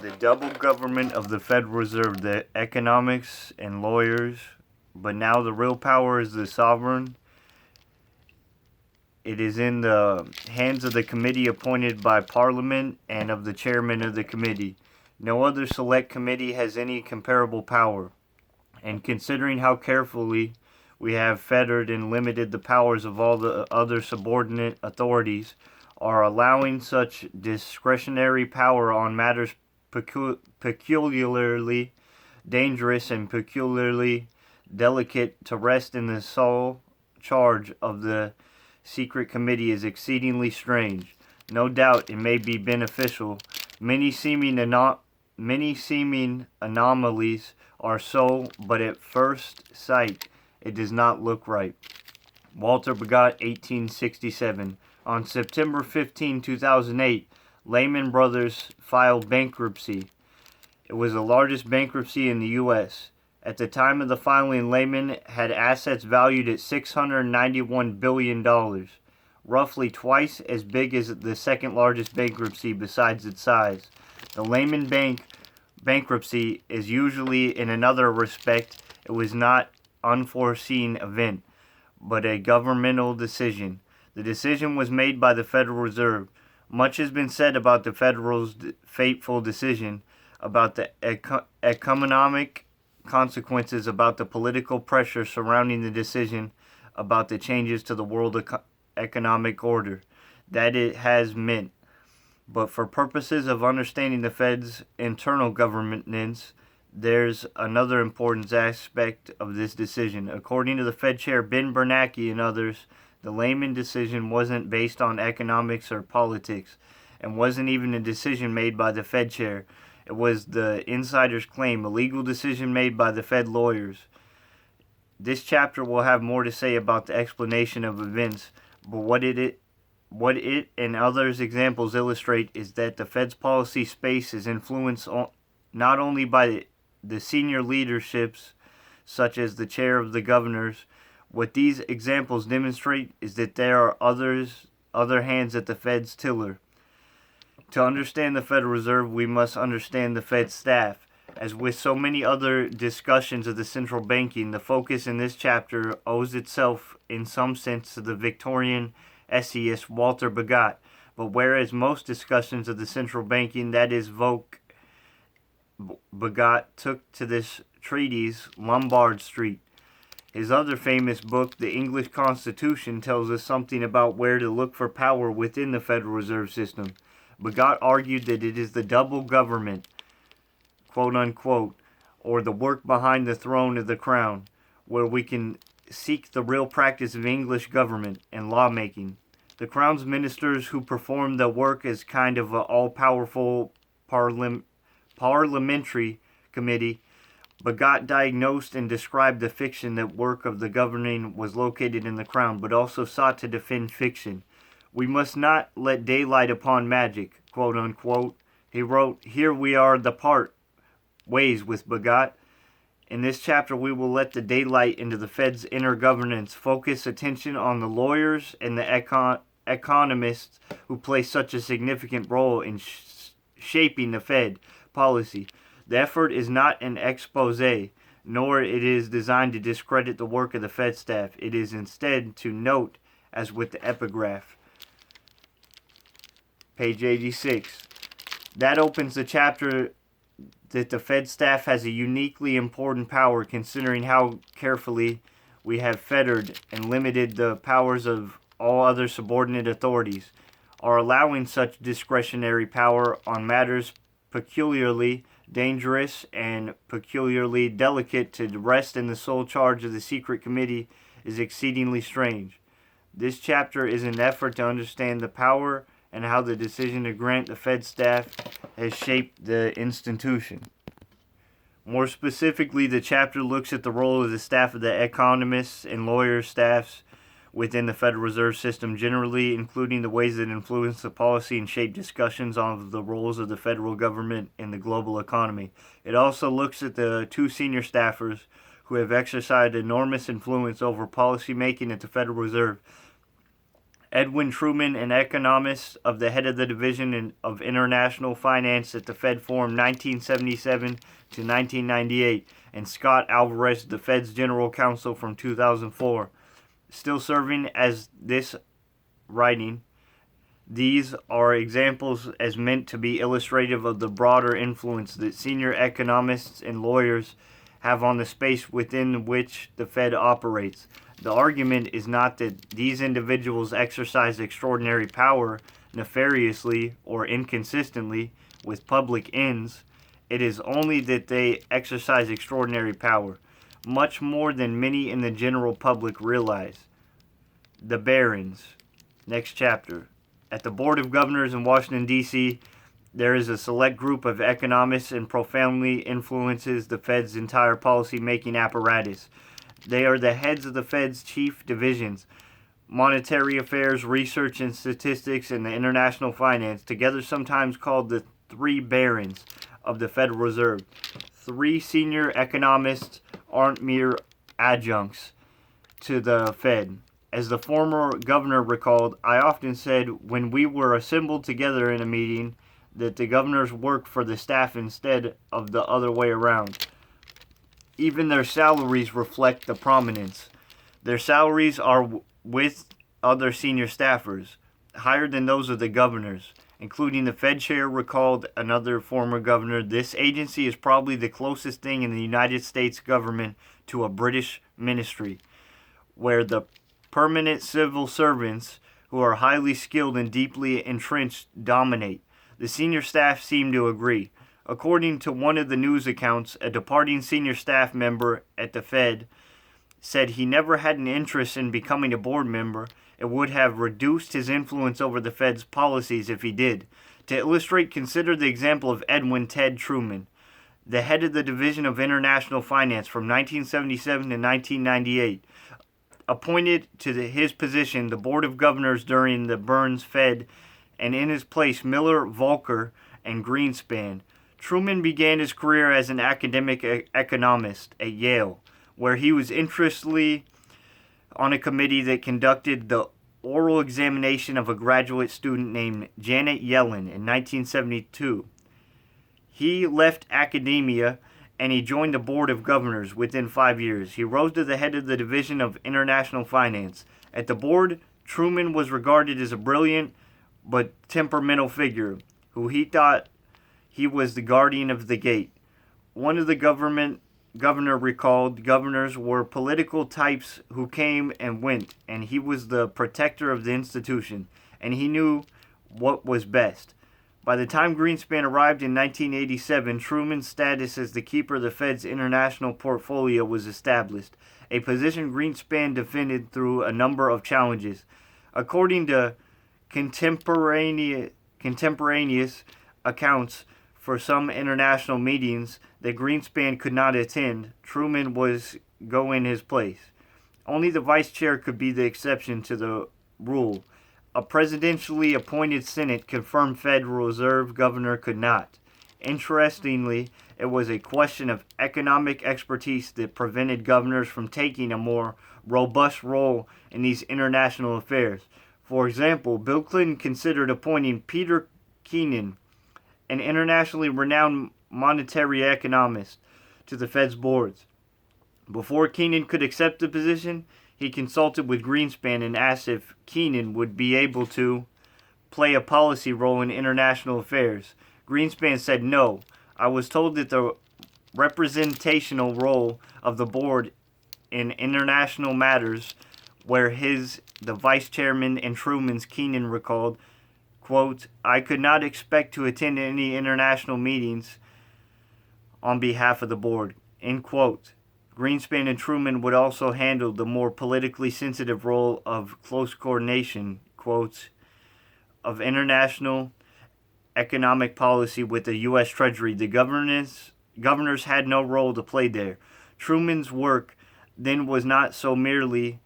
The double government of the Federal Reserve, the economics and lawyers, but now the real power is the sovereign. It is in the hands of the committee appointed by Parliament and of the chairman of the committee. No other select committee has any comparable power. And considering how carefully we have fettered and limited the powers of all the other subordinate authorities, are allowing such discretionary power on matters peculiarly dangerous and peculiarly delicate to rest in the sole charge of the secret committee is exceedingly strange. No doubt it may be beneficial. Many seeming anomalies are so, but at first sight it does not look right. Walter Bagot, 1867. On September 15, 2008, Lehman Brothers filed bankruptcy. It was the largest bankruptcy in the U.S. At the time of the filing, Lehman had assets valued at $691 billion, roughly twice as big as the second largest bankruptcy besides its size. The Lehman Bank bankruptcy is usually, in another respect, it was not unforeseen event, but a governmental decision. The decision was made by the Federal Reserve. Much has been said about the Federal's fateful decision, about the economic consequences, about the political pressure surrounding the decision, about the changes to the world economic order that it has meant. But for purposes of understanding the Fed's internal governance, there's another important aspect of this decision. According to the Fed chair Ben Bernanke and others, the Lehman decision wasn't based on economics or politics, and wasn't even a decision made by the Fed chair. It was the insider's claim, a legal decision made by the Fed lawyers. This chapter will have more to say about the explanation of events, but what it and others examples illustrate is that the Fed's policy space is influenced not only by the senior leaderships, such as the chair of the governors. What these examples demonstrate is that there are other hands at the Fed's tiller. To understand the Federal Reserve, we must understand the Fed staff. As with so many other discussions of the central banking, the focus in this chapter owes itself in some sense to the Victorian essayist Walter Bagot. But whereas most discussions of the central banking, that is Bagot took to this treatise Lombard Street. His other famous book, The English Constitution, tells us something about where to look for power within the Federal Reserve System. Bagot argued that it is the double government, quote unquote, or the work behind the throne of the crown, where we can seek the real practice of English government and lawmaking. The crown's ministers who perform the work as kind of an all-powerful parliamentary committee. Bagot diagnosed and described the fiction that work of the governing was located in the crown, but also sought to defend fiction. We must not let daylight upon magic, quote unquote. He wrote, "Here we are the part ways with Bagot. In this chapter, we will let the daylight into the Fed's inner governance, focus attention on the lawyers and the economists who play such a significant role in shaping the Fed policy. The effort is not an expose, nor it is designed to discredit the work of the Fed staff. It is instead to note, as with the epigraph." Page 86. That opens the chapter that the Fed staff has a uniquely important power, considering how carefully we have fettered and limited the powers of all other subordinate authorities, are allowing such discretionary power on matters peculiarly dangerous and peculiarly delicate to rest in the sole charge of the secret committee is exceedingly strange. This chapter is an effort to understand the power and how the decision to grant the Fed staff has shaped the institution. More specifically, the chapter looks at the role of the staff of the economists and lawyer staffs within the Federal Reserve System generally, including the ways that influence the policy and shape discussions on the roles of the federal government in the global economy. It also looks at the two senior staffers who have exercised enormous influence over policy making at the Federal Reserve. Edwin Truman, an economist of the head of the Division of International Finance at the Fed from 1977 to 1998, and Scott Alvarez, the Fed's general counsel from 2004. Still serving as this writing, these are examples as meant to be illustrative of the broader influence that senior economists and lawyers have on the space within which the Fed operates. The argument is not that these individuals exercise extraordinary power nefariously or inconsistently with public ends. It is only that they exercise extraordinary power, much more than many in the general public realize. The Barons. Next chapter. At the Board of Governors in Washington, D.C., there is a select group of economists and profoundly influences the Fed's entire policy-making apparatus. They are the heads of the Fed's chief divisions, monetary affairs, research and statistics, and the international finance, together sometimes called the three barons of the Federal Reserve. Three senior economists aren't mere adjuncts to the Fed. As the former governor recalled, I often said when we were assembled together in a meeting that the governors work for the staff instead of the other way around. Even their salaries reflect the prominence. Their salaries are with other senior staffers, higher than those of the governors, including the Fed chair, recalled another former governor. This agency is probably the closest thing in the United States government to a British ministry, where the permanent civil servants who are highly skilled and deeply entrenched dominate. The senior staff seem to agree. According to one of the news accounts, a departing senior staff member at the Fed said he never had an interest in becoming a board member. It would have reduced his influence over the Fed's policies if he did. To illustrate, consider the example of Edwin Ted Truman, the head of the Division of International Finance from 1977 to 1998. Appointed to his position, the Board of Governors during the Burns Fed, and in his place Miller, Volcker, and Greenspan. Truman began his career as an academic economist at Yale, where he was interestingly on a committee that conducted the oral examination of a graduate student named Janet Yellen in 1972. He left academia and he joined the Board of Governors within 5 years. He rose to the head of the Division of International Finance. At the board, Truman was regarded as a brilliant but temperamental figure who he thought he was the guardian of the gate. One of the governor recalled governors were political types who came and went, and he was the protector of the institution, and he knew what was best. By the time Greenspan arrived in 1987, Truman's status as the keeper of the Fed's international portfolio was established, a position Greenspan defended through a number of challenges. According to contemporaneous accounts for some international meetings that Greenspan could not attend, Truman was go in his place. Only the vice chair could be the exception to the rule. A presidentially appointed Senate confirmed Federal Reserve governor could not. Interestingly, it was a question of economic expertise that prevented governors from taking a more robust role in these international affairs. For example, Bill Clinton considered appointing Peter Keenan, an internationally renowned monetary economist, to the Fed's boards. Before Keenan could accept the position, he consulted with Greenspan and asked if Keenan would be able to play a policy role in international affairs. Greenspan said no. I was told that the representational role of the board in international matters, where the vice chairman and Truman's, Keenan recalled, quote, I could not expect to attend any international meetings on behalf of the board, end quote. Greenspan and Truman would also handle the more politically sensitive role of close coordination, quotes, of international economic policy with the U.S. Treasury. The governors had no role to play there. Truman's work then was not so merely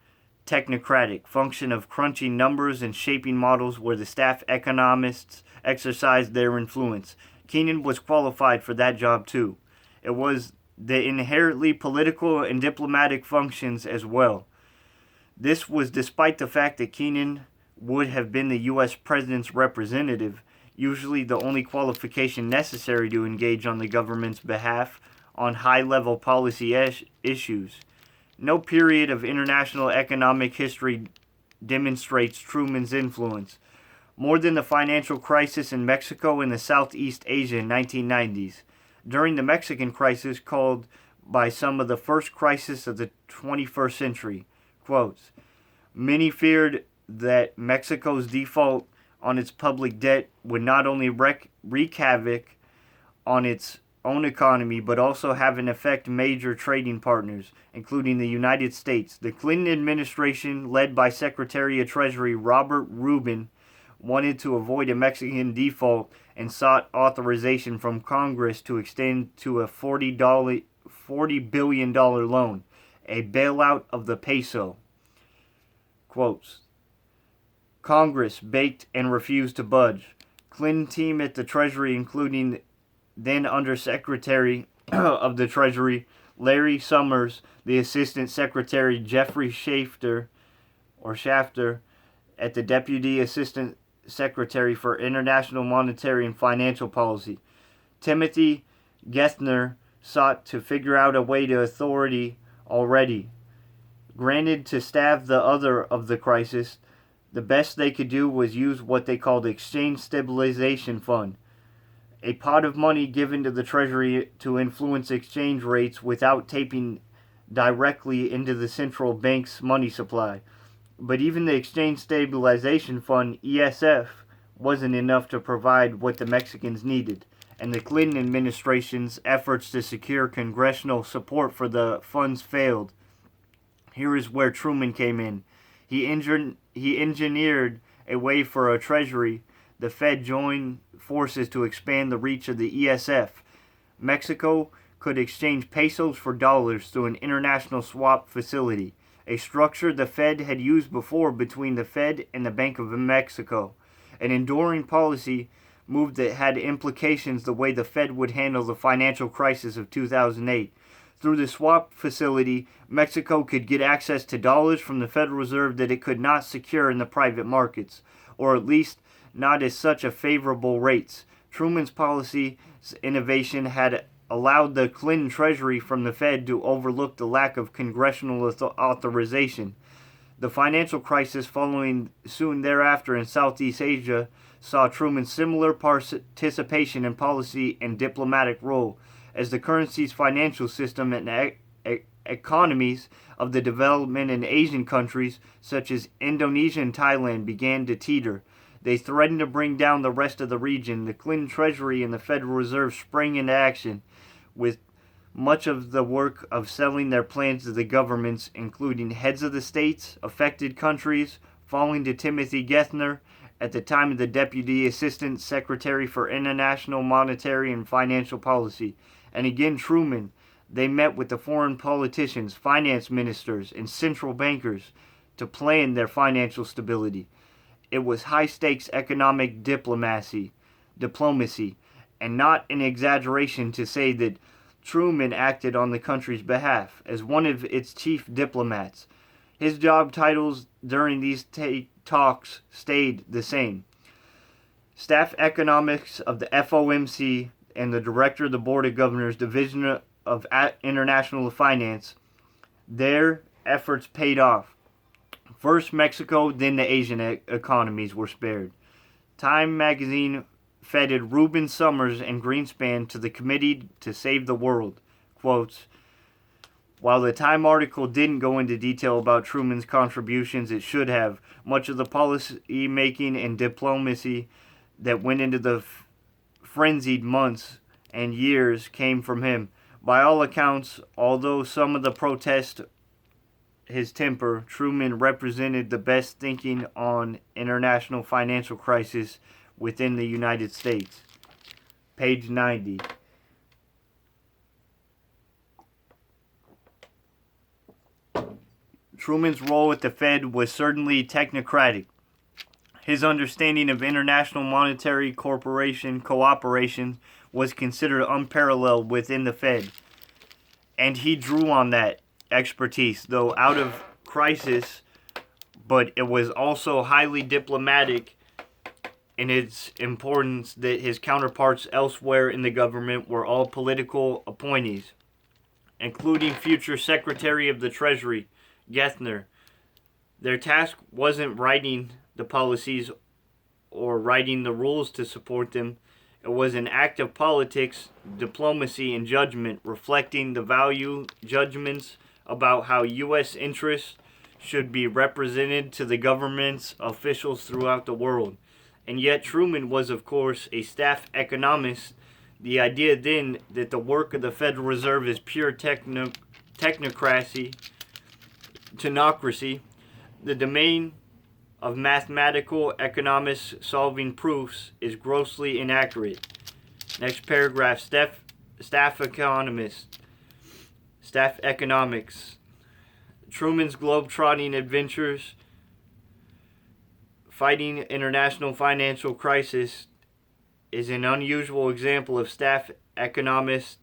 technocratic function of crunching numbers and shaping models where the staff economists exercised their influence. Keenan was qualified for that job too. It was the inherently political and diplomatic functions as well. This was despite the fact that Keenan would have been the U.S. President's representative, usually the only qualification necessary to engage on the government's behalf on high-level policy issues. No period of international economic history demonstrates Truman's influence, more than the financial crisis in Mexico and the Southeast Asia in 1990s. During the Mexican crisis, called by some of the first crisis of the 21st century, quotes, many feared that Mexico's default on its public debt would not only wreak havoc on its own economy, but also have an effect major trading partners, including the United States. The Clinton administration, led by Secretary of Treasury Robert Rubin, wanted to avoid a Mexican default and sought authorization from Congress to extend to a $40 billion loan, a bailout of the peso. Quotes, Congress baked and refused to budge. Clinton team at the Treasury, including then Undersecretary of the Treasury Larry Summers, the Assistant Secretary Jeffrey Shafter, at the Deputy Assistant Secretary for International Monetary and Financial Policy, Timothy Geithner, sought to figure out a way to authority already granted to stave the other of the crisis. The best they could do was use what they called Exchange Stabilization Fund, a pot of money given to the Treasury to influence exchange rates without tapping directly into the central bank's money supply. But even the Exchange Stabilization Fund, ESF, wasn't enough to provide what the Mexicans needed, and the Clinton administration's efforts to secure congressional support for the funds failed. Here is where Truman came in. He engineered a way for a Treasury. The Fed joined forces to expand the reach of the ESF. Mexico could exchange pesos for dollars through an international swap facility, a structure the Fed had used before between the Fed and the Bank of Mexico, an enduring policy move that had implications the way the Fed would handle the financial crisis of 2008. Through the swap facility, Mexico could get access to dollars from the Federal Reserve that it could not secure in the private markets, or at least not at such a favorable rates. Truman's policy innovation had allowed the Clinton Treasury from the Fed to overlook the lack of congressional authorization. The financial crisis following soon thereafter in Southeast Asia saw Truman's similar participation in policy and diplomatic role, as the currency's financial system and economies of the development in Asian countries such as Indonesia and Thailand began to teeter. They threatened to bring down the rest of the region. The Clinton Treasury and the Federal Reserve sprang into action, with much of the work of selling their plans to the governments, including heads of the states, affected countries, falling to Timothy Geithner, at the time of the Deputy Assistant Secretary for International Monetary and Financial Policy, and again Truman. They met with the foreign politicians, finance ministers, and central bankers to plan their financial stability. It was high-stakes economic diplomacy, and not an exaggeration to say that Truman acted on the country's behalf as one of its chief diplomats. His job titles during these talks stayed the same: Staff Economics of the FOMC and the Director of the Board of Governors, Division of International Finance. Their efforts paid off. First Mexico, then the Asian economies were spared. Time magazine feted Rubin Summers and Greenspan to the Committee to Save the World. Quotes, while the Time article didn't go into detail about Truman's contributions, it should have. Much of the policy making and diplomacy that went into the frenzied months and years came from him. By all accounts, although some of the protest his temper, Truman represented the best thinking on international financial crisis within the United States. Page 90. Truman's role at the Fed was certainly technocratic. His understanding of international monetary cooperation was considered unparalleled within the Fed, and he drew on that expertise, though out of crisis but it was also highly diplomatic in its importance that his counterparts elsewhere in the government were all political appointees, including future Secretary of the Treasury, Gethner. Their task wasn't writing the policies or writing the rules to support them. It was an act of politics, diplomacy, and judgment, reflecting the value judgments about how U.S. interests should be represented to the government's officials throughout the world. And yet Truman was, of course, a staff economist. The idea then that the work of the Federal Reserve is pure technocracy, the domain of mathematical economists solving proofs, is grossly inaccurate. Next paragraph, staff economics. Truman's globe-trotting adventures fighting international financial crisis is an unusual example of staff economists'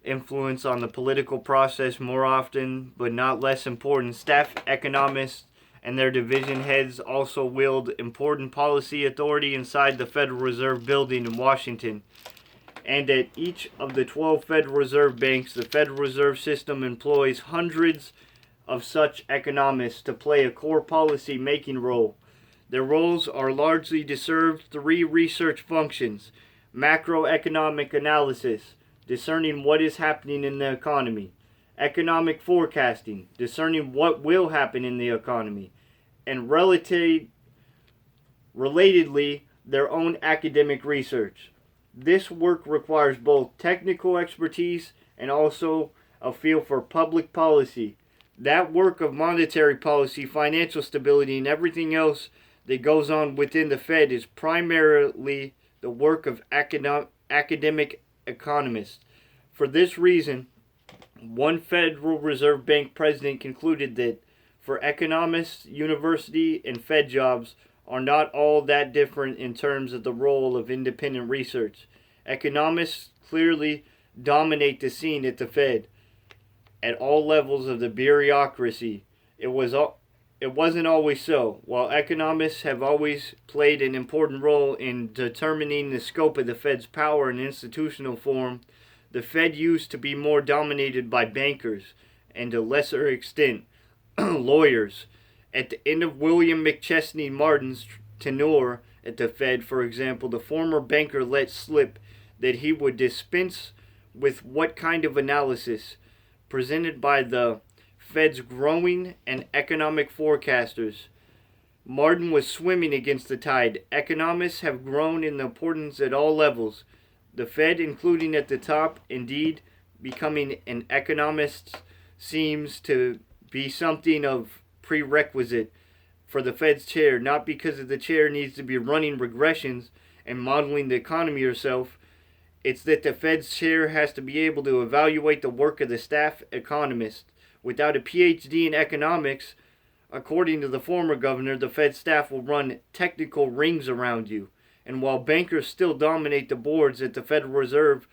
influence on the political process. More often, but not less important, staff economists and their division heads also wield important policy authority inside the Federal Reserve building in Washington. And at each of the 12 Federal Reserve banks, the Federal Reserve System employs hundreds of such economists to play a core policy making role. Their roles are largely to serve three research functions: macroeconomic analysis, discerning what is happening in the economy; economic forecasting, discerning what will happen in the economy; and relatedly, their own academic research. This work requires both technical expertise and also a feel for public policy. That work of monetary policy, financial stability, and everything else that goes on within the Fed is primarily the work of academic economists. For this reason, one Federal Reserve Bank president concluded that for economists, university and Fed jobs are not all that different in terms of the role of independent research. Economists clearly dominate the scene at the Fed at all levels of the bureaucracy. It wasn't always so. While economists have always played an important role in determining the scope of the Fed's power and institutional form, the Fed used to be more dominated by bankers and, to a lesser extent, lawyers. At the end of William McChesney Martin's tenure at the Fed, for example, the former banker let slip that he would dispense with what kind of analysis presented by the Fed's growing and economic forecasters. Martin was swimming against the tide. Economists have grown in importance at all levels, the Fed including at the top. Indeed, becoming an economist seems to be something of prerequisite for the Fed's chair, not because the chair needs to be running regressions and modeling the economy herself. It's that the Fed's chair has to be able to evaluate the work of the staff economist. Without a PhD in economics, according to the former governor, the Fed staff will run technical rings around you. And while bankers still dominate the boards at the Federal Reserve,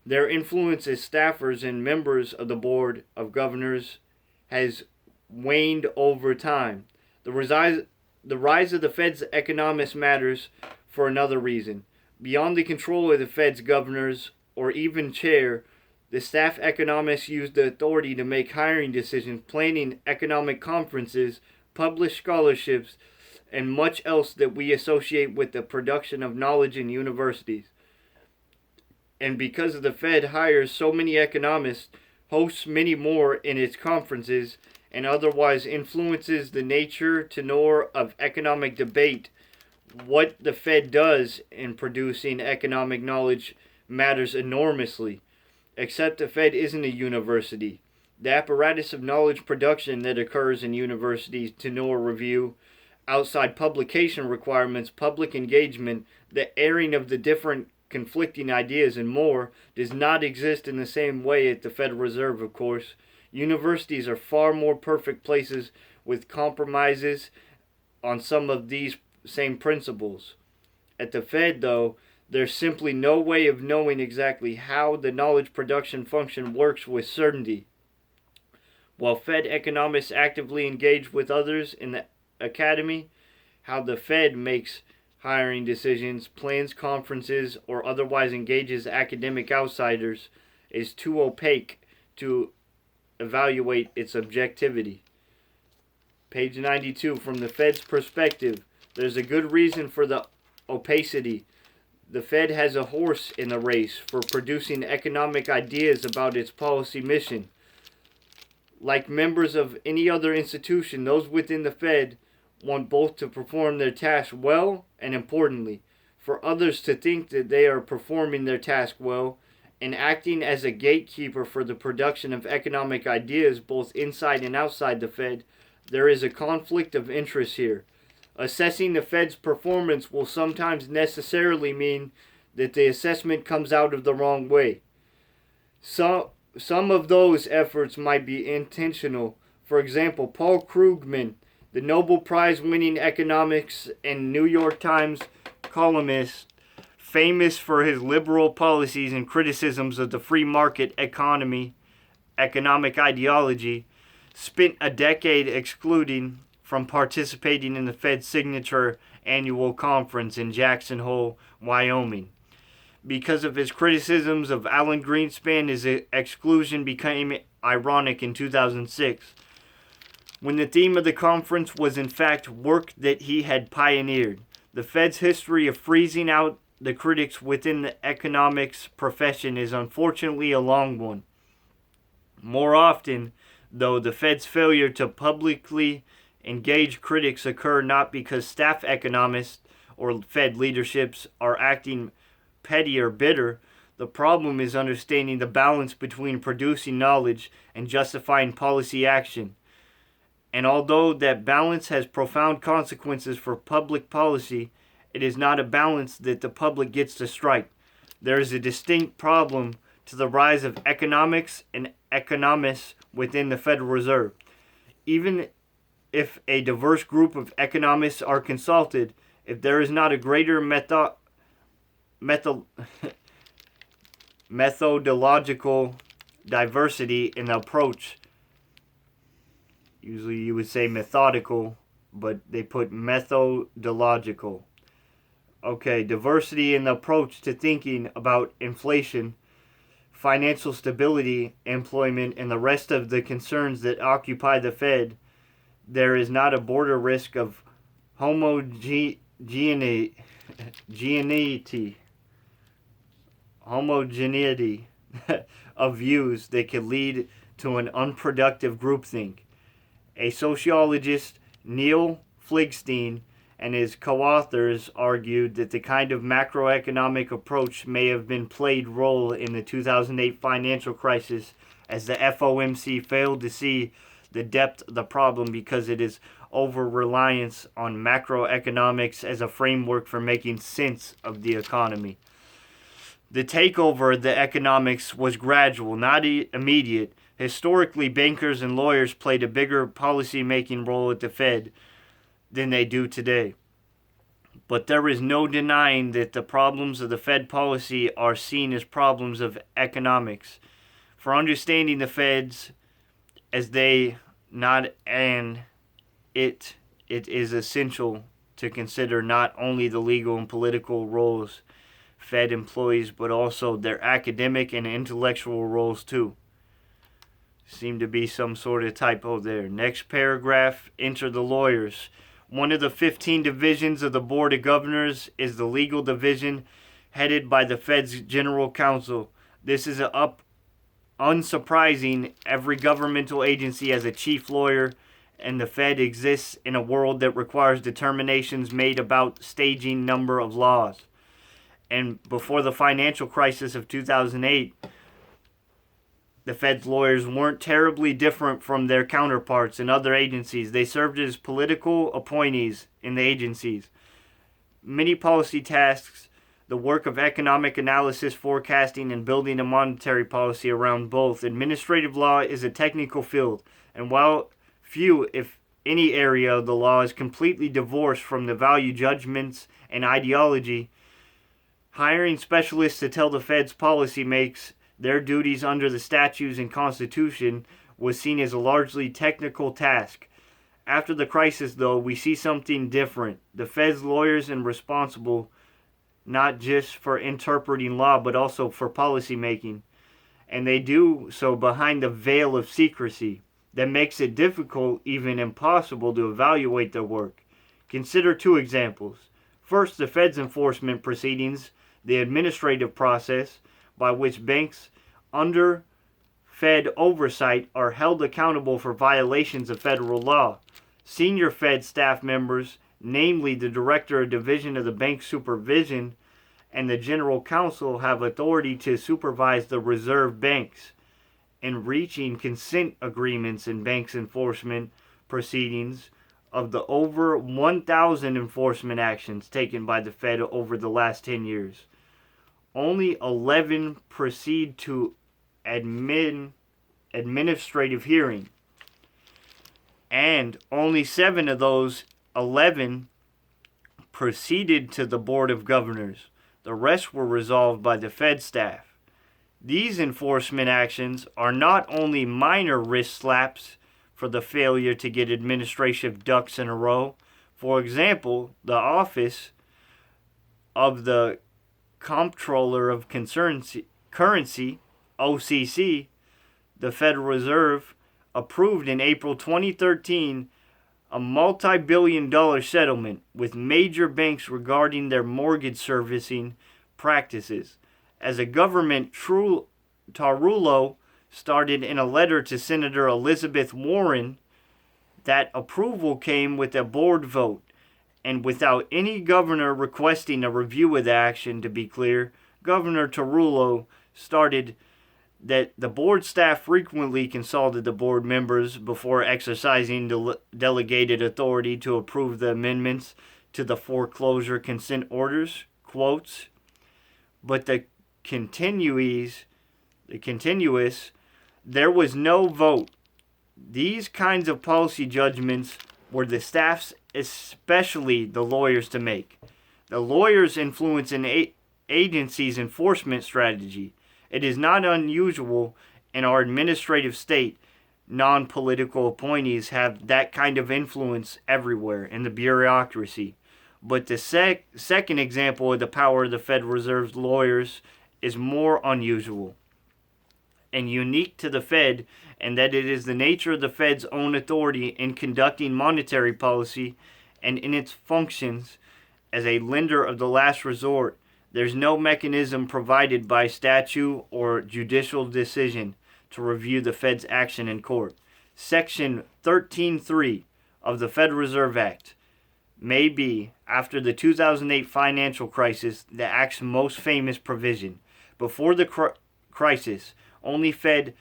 their influence as staffers and members of the Board of Governors has waned over time. The rise of the Fed's economists matters for another reason. Beyond the control of the Fed's governors or even chair, the staff economists use the authority to make hiring decisions, planning economic conferences, publish scholarships, and much else that we associate with the production of knowledge in universities. And because the Fed hires so many economists, hosts many more in its conferences, and otherwise influences the tenor of economic debate, what the Fed does in producing economic knowledge matters enormously. Except the Fed isn't a university. The apparatus of knowledge production that occurs in universities, tenor review, outside publication requirements, public engagement, the airing of the different conflicting ideas, and more, does not exist in the same way at the Federal Reserve, of course. Universities are far more perfect places with compromises on some of these same principles. At the Fed, though, there's simply no way of knowing exactly how the knowledge production function works with certainty. While Fed economists actively engage with others in the academy, how the Fed makes hiring decisions, plans conferences, or otherwise engages academic outsiders is too opaque to evaluate its objectivity. Page 92. From the Fed's perspective, there's a good reason for the opacity. The Fed has a horse in the race for producing economic ideas about its policy mission. Like members of any other institution, those within the Fed want both to perform their task well and, importantly, for others to think that they are performing their task well and acting as a gatekeeper for the production of economic ideas both inside and outside the Fed. There is a conflict of interest here. Assessing the Fed's performance will sometimes necessarily mean that the assessment comes out of the wrong way. Some of those efforts might be intentional. For example, Paul Krugman, the Nobel Prize winning economics and New York Times columnist, famous for his liberal policies and criticisms of the free market economic ideology, spent a decade excluding from participating in the Fed's signature annual conference in Jackson Hole, Wyoming. Because of his criticisms of Alan Greenspan, his exclusion became ironic in 2006, when the theme of the conference was in fact work that he had pioneered. The Fed's history of freezing out the critics within the economics profession is unfortunately a long one. More often, though, the Fed's failure to publicly engage critics occur not because staff economists or Fed leaderships are acting petty or bitter. The problem is understanding the balance between producing knowledge and justifying policy action. And although that balance has profound consequences for public policy, it is not a balance that the public gets to strike. There is a distinct problem to the rise of economics and economists within the Federal Reserve. Even if a diverse group of economists are consulted, if there is not a greater methodological diversity in the approach, usually you would say methodical, but they put methodological. Okay, diversity in the approach to thinking about inflation, financial stability, employment, and the rest of the concerns that occupy the Fed, there is not a border risk of homogeneity of views that could lead to an unproductive groupthink. A sociologist, Neil Fligstein, and his co-authors argued that the kind of macroeconomic approach may have been played role in the 2008 financial crisis, as the FOMC failed to see the depth of the problem because it is over-reliance on macroeconomics as a framework for making sense of the economy. The takeover of the economics was gradual, not immediate. Historically, bankers and lawyers played a bigger policy-making role at the Fed than they do today. But there is no denying that the problems of the Fed policy are seen as problems of economics. For understanding the Feds as they, not an it is essential to consider not only the legal and political roles Fed employees, but also their academic and intellectual roles too. Seem to be some sort of typo there. Next paragraph, enter the lawyers. One of the 15 divisions of the Board of Governors is the legal division headed by the Fed's General Counsel. This is unsurprising. Every governmental agency has a chief lawyer, and the Fed exists in a world that requires determinations made about staging number of laws. And before the financial crisis of 2008, the Fed's lawyers weren't terribly different from their counterparts in other agencies. They served as political appointees in the agencies. Many policy tasks, the work of economic analysis, forecasting, and building a monetary policy around both. Administrative law is a technical field, and while few, if any, area of the law is completely divorced from the value judgments and ideology, hiring specialists to tell the Fed's policy makes their duties under the statutes and Constitution was seen as a largely technical task. After the crisis, though, we see something different. The Fed's lawyers are responsible not just for interpreting law, but also for policy making. And they do so behind the veil of secrecy that makes it difficult, even impossible, to evaluate their work. Consider two examples. First, the Fed's enforcement proceedings, the administrative process by which banks under Fed oversight are held accountable for violations of federal law. Senior Fed staff members, namely the Director of Division of the Bank Supervision and the General Counsel, have authority to supervise the reserve banks in reaching consent agreements in banks' enforcement proceedings. Of the over 1,000 enforcement actions taken by the Fed over the last 10 years, only 11 proceed to administrative hearing, and only 7 of those 11 proceeded to the Board of Governors. The rest were resolved by the Fed staff. These enforcement actions are not only minor wrist slaps for the failure to get administrative ducks in a row. For example, the Office of the Comptroller of Currency, OCC, the Federal Reserve, approved in April 2013 a multi-billion-dollar settlement with major banks regarding their mortgage servicing practices. As a government, Tarullo started in a letter to Senator Elizabeth Warren. That approval came with a board vote, and without any governor requesting a review of the action. To be clear, Governor Tarullo started that the board staff frequently consulted the board members before exercising delegated authority to approve the amendments to the foreclosure consent orders, quotes, but the continuous, there was no vote. These kinds of policy judgments were the staff's, especially the lawyers, to make. The lawyers influence an agency's enforcement strategy. It is not unusual in our administrative state. Non-political appointees have that kind of influence everywhere in the bureaucracy. But the second example of the power of the Federal Reserve's lawyers is more unusual and unique to the Fed, and that it is the nature of the Fed's own authority in conducting monetary policy and in its functions as a lender of the last resort. There's no mechanism provided by statute or judicial decision to review the Fed's action in court. Section 13.3 of the Federal Reserve Act may be, after the 2008 financial crisis, the Act's most famous provision. Before the crisis, only Fed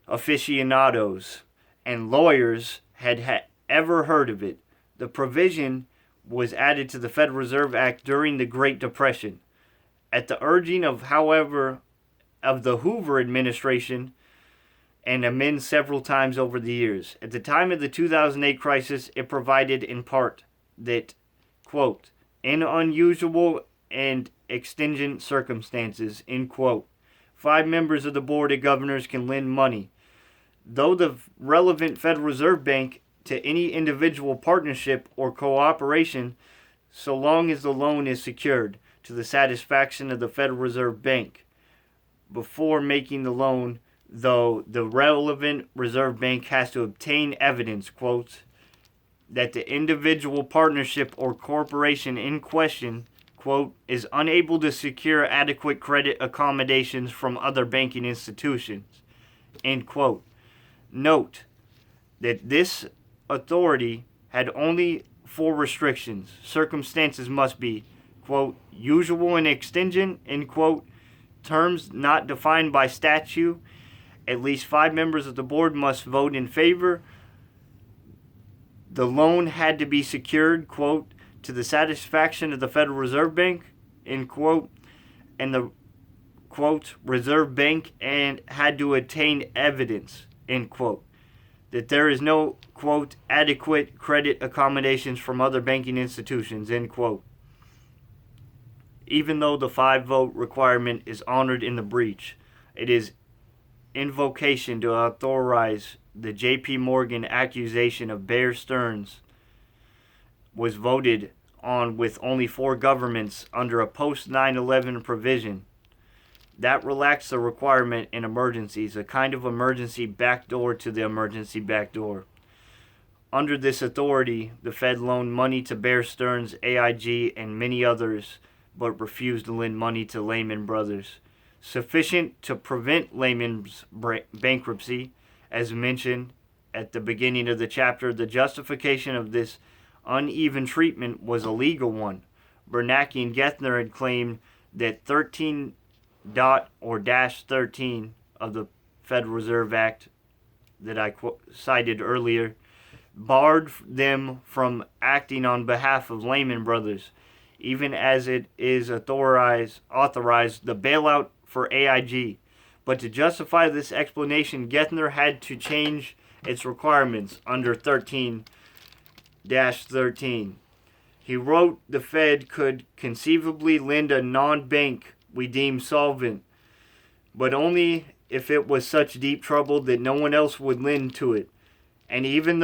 aficionados and lawyers had ever heard of it. The provision was added to the Federal Reserve Act during the Great Depression, at the urging of the Hoover administration, and amended several times over the years. At the time of the 2008 crisis, it provided in part that, quote, in unusual and exigent circumstances, end quote, 5 members of the Board of Governors can lend money, though the relevant Federal Reserve Bank, to any individual partnership or cooperation, so long as the loan is secured to the satisfaction of the Federal Reserve Bank. Before making the loan, though, the relevant Reserve Bank has to obtain evidence, quotes, that the individual partnership or corporation in question, quote, is unable to secure adequate credit accommodations from other banking institutions, end quote. Note that this authority had only 4 restrictions. Circumstances must be, quote, usual and exigent, end quote, terms not defined by statute, at least 5 members of the board must vote in favor, the loan had to be secured, quote, to the satisfaction of the Federal Reserve Bank, end quote, and the, quote, Reserve Bank and had to obtain evidence, end quote, that there is no, quote, adequate credit accommodations from other banking institutions, end quote. Even though the 5-vote requirement is honored in the breach, it is invocation to authorize the J.P. Morgan accusation of Bear Stearns was voted on with only 4 governments under a post 9/11 provision that relaxed the requirement in emergencies, a kind of emergency backdoor to the emergency backdoor. Under this authority, the Fed loaned money to Bear Stearns, AIG, and many others, but refused to lend money to Lehman Brothers, sufficient to prevent Lehman's bankruptcy. As mentioned at the beginning of the chapter, the justification of this uneven treatment was a legal one. Bernanke and Geithner had claimed that 13 or -13 of the Federal Reserve Act that I cited earlier barred them from acting on behalf of Lehman Brothers, even as it is authorized the bailout for AIG. But to justify this explanation, Geithner had to change its requirements under 13-13. He wrote the Fed could conceivably lend a non-bank we deem solvent, but only if it was such deep trouble that no one else would lend to it, and even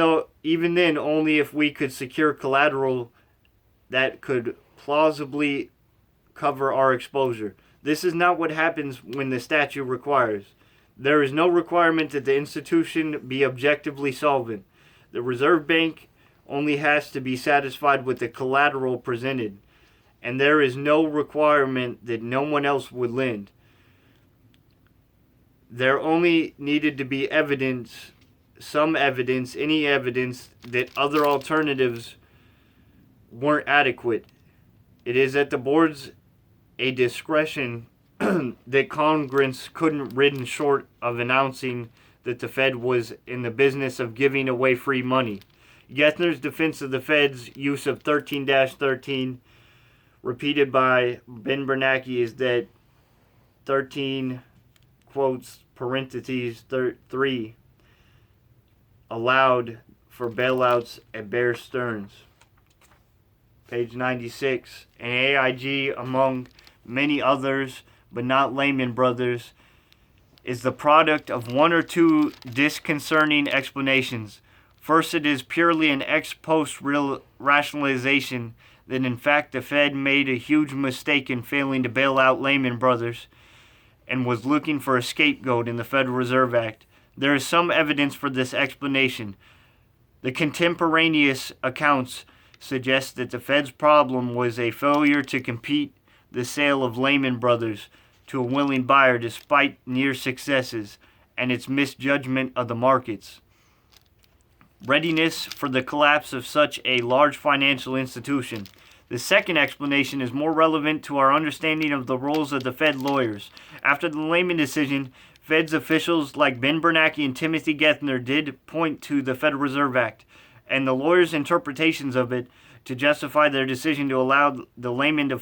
then only if we could secure collateral that could plausibly cover our exposure. This is not what happens when the statute requires. There is no requirement that the institution be objectively solvent. The Reserve Bank only has to be satisfied with the collateral presented, and there is no requirement that no one else would lend. There only needed to be evidence, any evidence that other alternatives weren't adequate. It is at the board's a discretion that Congress couldn't ridden short of announcing that the Fed was in the business of giving away free money. Geithner's defense of the Fed's use of 13-13, repeated by Ben Bernanke, is that 13, quotes, parentheses, 3, allowed for bailouts at Bear Stearns. Page 96. And AIG, among many others, but not Lehman Brothers, is the product of one or two disconcerting explanations. First, it is purely an ex post rationalization that in fact the Fed made a huge mistake in failing to bail out Lehman Brothers and was looking for a scapegoat in the Federal Reserve Act. There is some evidence for this explanation. The contemporaneous accounts suggest that the Fed's problem was a failure to compete the sale of Lehman Brothers to a willing buyer despite near successes, and its misjudgment of the markets. Readiness for the collapse of such a large financial institution. The second explanation is more relevant to our understanding of the roles of the Fed lawyers. After the Lehman decision, Fed's officials like Ben Bernanke and Timothy Geithner did point to the Federal Reserve Act and the lawyers' interpretations of it to justify their decision to allow the Lehman